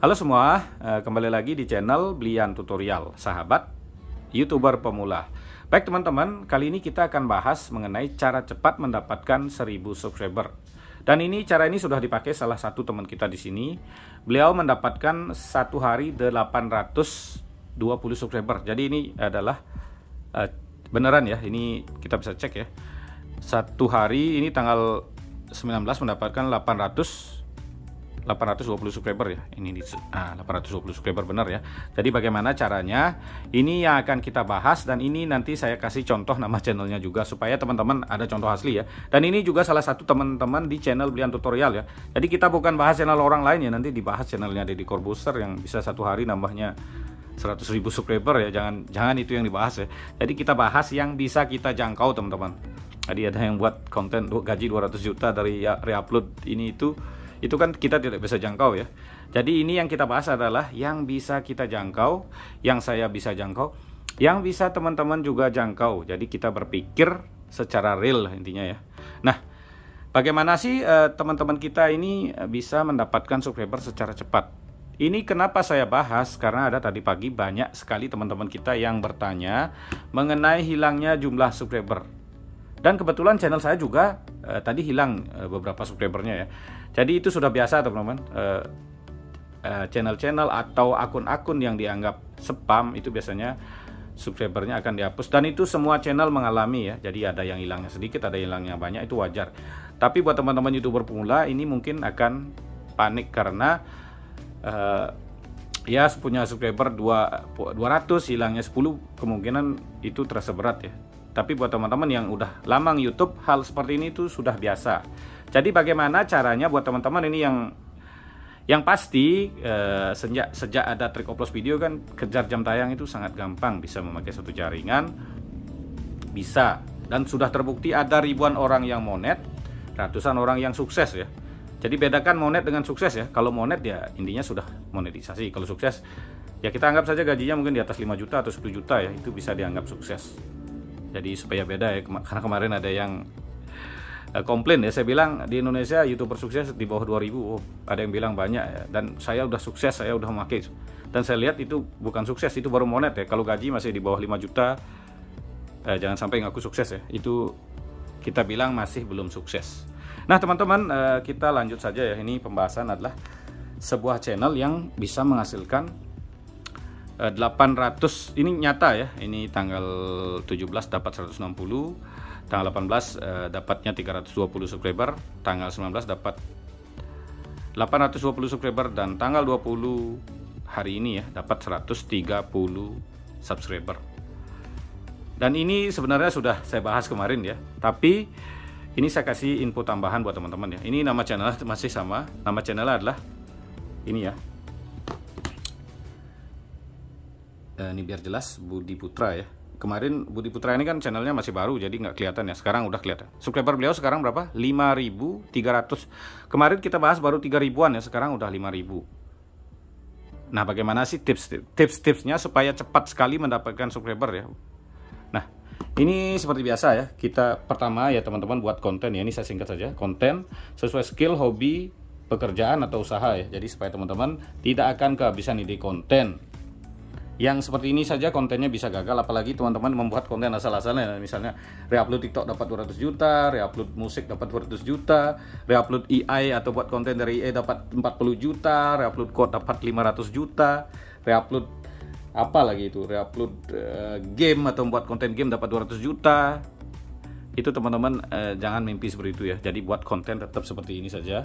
Halo semua, kembali lagi di channel Blian Tutorial, sahabat YouTuber pemula. Baik teman-teman, kali ini kita akan bahas mengenai cara cepat mendapatkan 1000 subscriber. Dan cara ini sudah dipakai salah satu teman kita di sini. Beliau mendapatkan satu hari 820 subscriber. Jadi ini adalah beneran ya, ini kita bisa cek ya. Satu hari ini tanggal 19 mendapatkan 820 subscriber ya. Ini 820 subscriber benar ya. Jadi bagaimana caranya? Ini yang akan kita bahas, dan ini nanti saya kasih contoh nama channelnya juga supaya teman-teman ada contoh asli ya. Dan ini juga salah satu teman-teman di channel Blian Tutorial ya. Jadi kita bukan bahas channel orang lain ya, nanti dibahas channelnya Deddy Corbuzier yang bisa satu hari nambahnya 100.000 subscriber ya. Jangan itu yang dibahas ya. Jadi kita bahas yang bisa kita jangkau teman-teman. Jadi ada yang buat konten gaji 200 juta dari reupload ini itu kan kita tidak bisa jangkau ya. Jadi ini yang kita bahas adalah yang bisa kita jangkau, yang saya bisa jangkau, yang bisa teman-teman juga jangkau. Jadi kita berpikir secara real intinya ya. Nah, bagaimana sih teman-teman kita ini bisa mendapatkan subscriber secara cepat? Ini kenapa saya bahas, karena ada tadi pagi banyak sekali teman-teman kita yang bertanya mengenai hilangnya jumlah subscriber. Dan kebetulan channel saya juga tadi hilang beberapa subscribernya ya. Jadi itu sudah biasa teman-teman. Channel-channel atau akun-akun yang dianggap spam itu biasanya subscribernya akan dihapus. Dan itu semua channel mengalami ya. Jadi ada yang hilangnya sedikit, ada yang hilangnya banyak, itu wajar. Tapi buat teman-teman YouTuber pemula ini mungkin akan panik karena ya punya subscriber 200 hilangnya 10, kemungkinan itu terasa berat ya. Tapi buat teman-teman yang udah lama YouTube, hal seperti ini tuh sudah biasa. Jadi bagaimana caranya buat teman-teman ini yang pasti sejak ada trik upload video kan, kejar jam tayang itu sangat gampang, bisa memakai satu jaringan, bisa. Dan sudah terbukti ada ribuan orang yang monet, ratusan orang yang sukses ya. Jadi bedakan monet dengan sukses ya. Kalau monet ya intinya sudah monetisasi. Kalau sukses ya kita anggap saja gajinya mungkin di atas 5 juta atau 10 juta ya, itu bisa dianggap sukses. Jadi supaya beda ya, karena kemarin ada yang komplain ya, saya bilang di Indonesia YouTuber sukses di bawah 2000. Oh, ada yang bilang banyak ya, dan saya udah sukses, saya udah memakai. Dan saya lihat itu bukan sukses, itu baru monet ya. Kalau gaji masih di bawah 5 juta, jangan sampai ngaku sukses ya. Itu kita bilang masih belum sukses. Nah teman-teman, kita lanjut saja ya. Ini pembahasan adalah sebuah channel yang bisa menghasilkan 800, ini nyata ya. Ini tanggal 17 dapat 160, tanggal 18 dapatnya 320 subscriber, tanggal 19 dapat 820 subscriber, dan tanggal 20 hari ini ya dapat 130 subscriber. Dan ini sebenarnya sudah saya bahas kemarin ya, tapi ini saya kasih info tambahan buat teman-teman ya. Ini nama channel masih sama, nama channel adalah ini ya. Ini biar jelas, Budi Putra ya. Kemarin Budi Putra ini kan channelnya masih baru, jadi nggak kelihatan ya. Sekarang udah kelihatan. Subscriber beliau sekarang berapa? 5.300. Kemarin kita bahas baru 3.000-an ya, sekarang udah 5.000. Nah bagaimana sih tips-tipsnya supaya cepat sekali mendapatkan subscriber ya? Nah ini seperti biasa ya. Kita pertama ya teman-teman buat konten ya. Ini saya singkat saja. Konten sesuai skill, hobi, pekerjaan atau usaha ya. Jadi supaya teman-teman tidak akan kehabisan ide konten. Yang seperti ini saja kontennya bisa gagal, apalagi teman-teman membuat konten asal-asalnya. Misalnya reupload TikTok dapat 200 juta, reupload musik dapat 200 juta, reupload AI atau buat konten dari AI dapat 40 juta, reupload code dapat 500 juta, reupload apa lagi itu, reupload game atau buat konten game dapat 200 juta. Itu teman-teman jangan mimpi seperti itu ya. Jadi buat konten tetap seperti ini saja,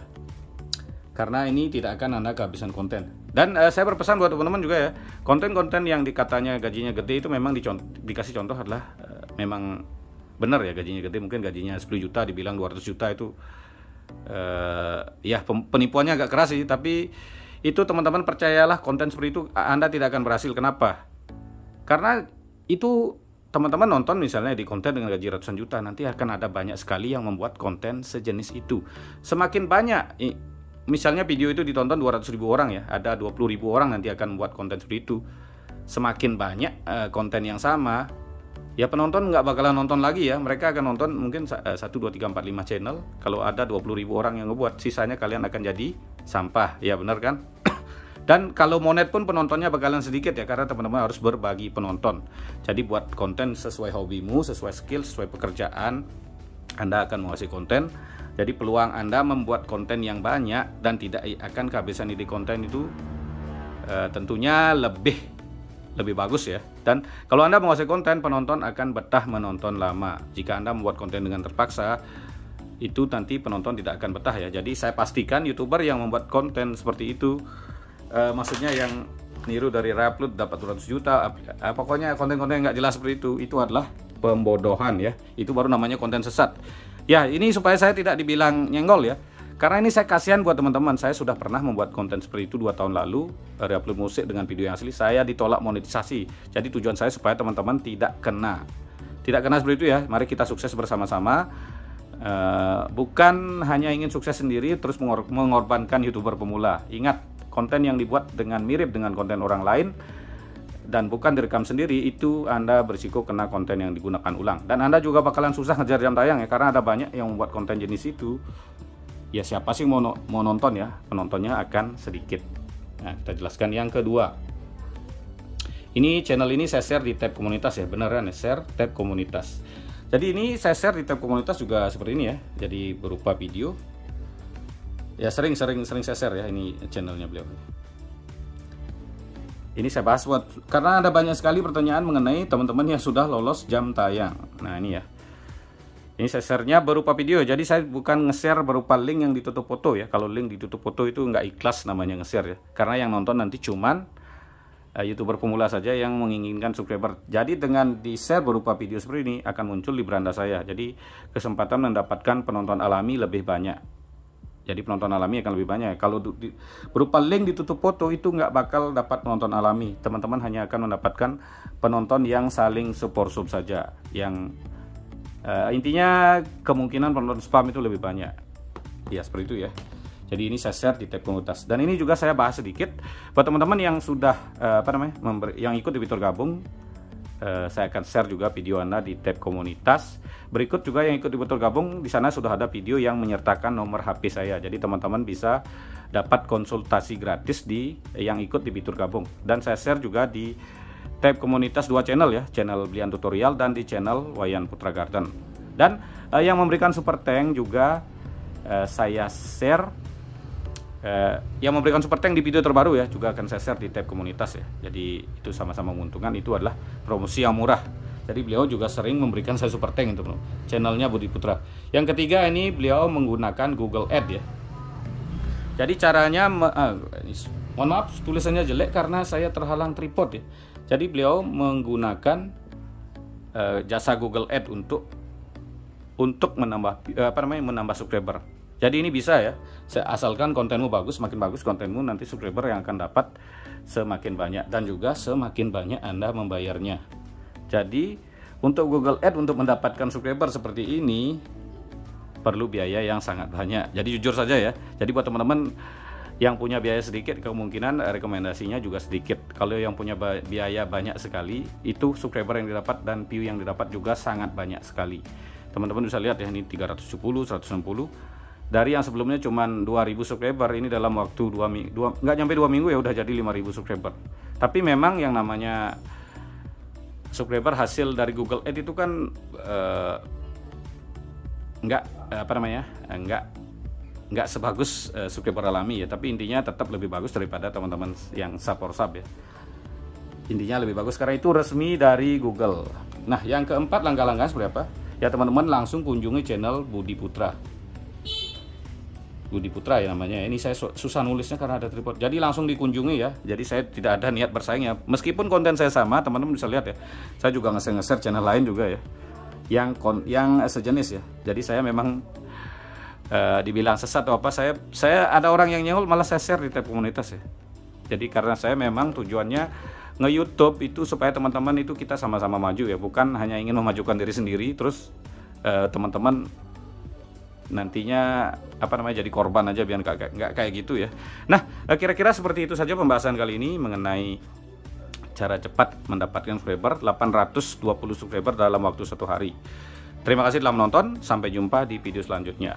karena ini tidak akan Anda kehabisan konten. Dan saya berpesan buat teman-teman juga ya, konten-konten yang dikatanya gajinya gede itu memang dikasih contoh adalah memang benar ya gajinya gede. Mungkin gajinya 10 juta dibilang 200 juta itu ya penipuannya agak keras sih. Tapi itu teman-teman percayalah, konten seperti itu Anda tidak akan berhasil. Kenapa? Karena itu teman-teman nonton misalnya di konten dengan gaji ratusan juta, nanti akan ada banyak sekali yang membuat konten sejenis itu. Semakin banyak misalnya video itu ditonton 200.000 orang ya, ada 20.000 orang nanti akan membuat konten seperti itu. Semakin banyak konten yang sama, ya penonton nggak bakalan nonton lagi ya. Mereka akan nonton mungkin 1, 2, 3, 4, 5 channel. Kalau ada 20.000 orang yang ngebuat, sisanya kalian akan jadi sampah. Ya benar kan? Dan kalau monet pun penontonnya bakalan sedikit ya, karena teman-teman harus berbagi penonton. Jadi buat konten sesuai hobimu, sesuai skill, sesuai pekerjaan, Anda akan menguasai konten. Jadi peluang Anda membuat konten yang banyak dan tidak akan kehabisan ide konten itu tentunya lebih bagus ya. Dan kalau Anda menguasai konten, penonton akan betah menonton lama. Jika Anda membuat konten dengan terpaksa, itu nanti penonton tidak akan betah ya. Jadi saya pastikan YouTuber yang membuat konten seperti itu, maksudnya yang niru dari Reupload dapat 200 juta, pokoknya konten-konten yang nggak jelas seperti itu adalah pembodohan ya. Itu baru namanya konten sesat. Ya, ini supaya saya tidak dibilang nyenggol ya. Karena ini saya kasihan buat teman-teman. Saya sudah pernah membuat konten seperti itu 2 tahun lalu, Reupload musik dengan video yang asli. Saya ditolak monetisasi. Jadi tujuan saya supaya teman-teman tidak kena seperti itu ya. Mari kita sukses bersama-sama. Bukan hanya ingin sukses sendiri terus mengorbankan YouTuber pemula. Ingat, konten yang dibuat dengan mirip dengan konten orang lain dan bukan direkam sendiri, itu Anda berisiko kena konten yang digunakan ulang. Dan Anda juga bakalan susah ngejar jam tayang ya, karena ada banyak yang membuat konten jenis itu. Ya siapa sih mau nonton ya, penontonnya akan sedikit. Nah, kita jelaskan yang kedua. Ini channel ini saya share di tab komunitas ya, beneran ya, share tab komunitas. Jadi ini saya share di tab komunitas juga seperti ini ya, jadi berupa video. Ya sering saya share ya, ini channelnya beliau. Ini saya bahas karena ada banyak sekali pertanyaan mengenai teman-teman yang sudah lolos jam tayang. Nah ini ya, ini saya share-nya berupa video. Jadi saya bukan nge-share berupa link yang ditutup foto ya. Kalau link ditutup foto itu nggak ikhlas namanya nge-share ya, karena yang nonton nanti cuman YouTuber pemula saja yang menginginkan subscriber. Jadi dengan di-share berupa video seperti ini akan muncul di beranda saya. Jadi kesempatan mendapatkan penonton alami lebih banyak. Jadi penonton alami akan lebih banyak. Kalau berupa link ditutup foto itu nggak bakal dapat penonton alami. Teman-teman hanya akan mendapatkan penonton yang saling support sub saja. Yang intinya kemungkinan penonton spam itu lebih banyak. Ya seperti itu ya. Jadi ini saya share di tab komunitas. Dan ini juga saya bahas sedikit buat teman-teman yang sudah yang ikut di fitur gabung. Saya akan share juga video Anda di tab komunitas. Berikut juga yang ikut di fitur gabung, di sana sudah ada video yang menyertakan nomor HP saya. Jadi teman-teman bisa dapat konsultasi gratis yang ikut di fitur gabung. Dan saya share juga di tab komunitas 2 channel ya, channel Blian Tutorial dan di channel Wayan Putra Garden. Dan yang memberikan super tank juga saya share. Yang memberikan super tank di video terbaru ya, juga akan saya share di tab komunitas ya. Jadi itu sama-sama menguntungkan, itu adalah promosi yang murah. Jadi beliau juga sering memberikan saya super tank itu channelnya Budi Putra. Yang ketiga ini beliau menggunakan Google Ads ya. Jadi caranya mohon maaf tulisannya jelek karena saya terhalang tripod ya. Jadi beliau menggunakan jasa Google Ads untuk menambah menambah subscriber. Jadi ini bisa ya, asalkan kontenmu bagus, makin bagus kontenmu, nanti subscriber yang akan dapat semakin banyak dan juga semakin banyak Anda membayarnya. Jadi untuk Google Ads untuk mendapatkan subscriber seperti ini perlu biaya yang sangat banyak. Jadi jujur saja ya. Jadi buat teman-teman yang punya biaya sedikit, kemungkinan rekomendasinya juga sedikit. Kalau yang punya biaya banyak sekali, itu subscriber yang didapat dan view yang didapat juga sangat banyak sekali. Teman-teman bisa lihat ya, ini 370, 160. Dari yang sebelumnya cuma 2000 subscriber, ini dalam waktu nggak nyampe 2 minggu ya udah jadi 5000 subscriber. Tapi memang yang namanya subscriber hasil dari Google Ads itu kan nggak sebagus subscriber alami ya. Tapi intinya tetap lebih bagus daripada teman-teman yang sub ya. Intinya lebih bagus karena itu resmi dari Google. Nah yang keempat langkah-langkah seperti apa? Ya teman-teman langsung kunjungi channel Budi Putra. Budi Putra ya namanya. Ini saya susah nulisnya karena ada tripod. Jadi langsung dikunjungi ya. Jadi saya tidak ada niat bersaing ya. Meskipun konten saya sama, teman-teman bisa lihat ya. Saya juga nge-share channel lain juga ya. Yang sejenis ya. Jadi saya memang dibilang sesat atau apa, saya ada orang yang nyengol malah saya share di tab komunitas ya. Jadi karena saya memang tujuannya nge-YouTube itu supaya teman-teman itu kita sama-sama maju ya. Bukan hanya ingin memajukan diri sendiri terus teman-teman nantinya jadi korban aja biar nggak kayak gitu ya. Nah kira-kira seperti itu saja pembahasan kali ini mengenai cara cepat mendapatkan subscriber 820 subscriber dalam waktu 1 hari. Terima kasih telah menonton, sampai jumpa di video selanjutnya.